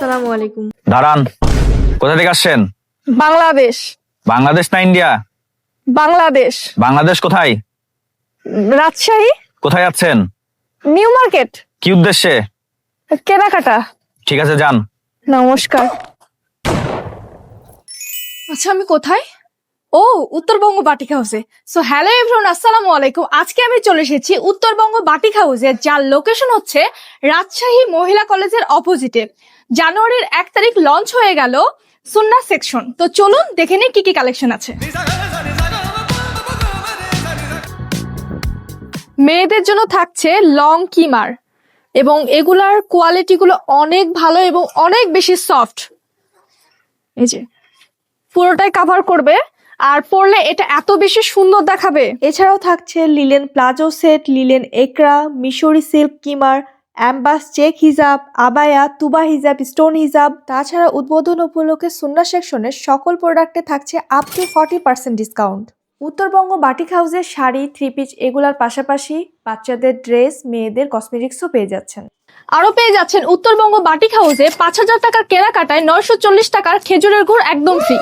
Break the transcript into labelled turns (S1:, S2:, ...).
S1: আসসালামু আলাইকুম।
S2: দাঁড়ান, কোথা থেকে আসছেন?
S1: বাংলাদেশ।
S2: বাংলাদেশ না ইন্ডিয়া?
S1: বাংলাদেশ।
S2: বাংলাদেশ কোথায়?
S1: রাজশাহী।
S2: কোথায় যাচ্ছেন?
S1: New market.
S2: কি উদ্দেশ্যে?
S1: কেনাকাটা।
S2: ঠিক আছে, যান।
S1: নমস্কার। আচ্ছা, আমি কোথায়? ও, উত্তরবঙ্গ বাটিক হাউসে। সো হ্যালো এভরিওয়ান, আসসালামু আলাইকুম। আজকে আমি চলে এসেছি উত্তরবঙ্গ বাটিক হাউসে, যার লোকেশন হচ্ছে রাজশাহী মহিলা কলেজের অপোজিটে। জানুয়ারির 1 তারিখ লঞ্চ হয়ে গেল সুন্নাহ সেকশন। তো চলুন দেখে নিই কি কি কালেকশন আছে। মেয়েদের জন্য থাকছে লং কিমার, এবং এগুলার কোয়ালিটিগুলো অনেক ভালো এবং অনেক বেশি সফট। এই যে পুরোটাই কাভার করবে, আর পরলে এটা এত বেশি সুন্দর দেখাবে। এছাড়াও থাকছে লিলেন প্লাজো সেট, লিলেন একরা, মিশরি সিল্ক কিমার, অ্যাম্বাস চেক হিজাব, আবায়া, তুবা হিজাব, স্টোন হিজাব। তাছাড়া উদ্বোধন উপলক্ষে সুন্নাহ সেকশনের সকল প্রোডাক্টে থাকছে up to 40% discount. Uttarbanga batik হাউসের শাড়ি, থ্রি পিস এগুলার পাশাপাশি বাচ্চাদের ড্রেস, মেয়েদের কসমেটিক্সও পেয়ে যাচ্ছেন। আরো পেয়ে যাচ্ছেন উত্তরবঙ্গ বাটিক হাউসে 5,000 টাকার কেনাকাটায় 940 টাকার খেজুরের গুড় একদম ফ্রি।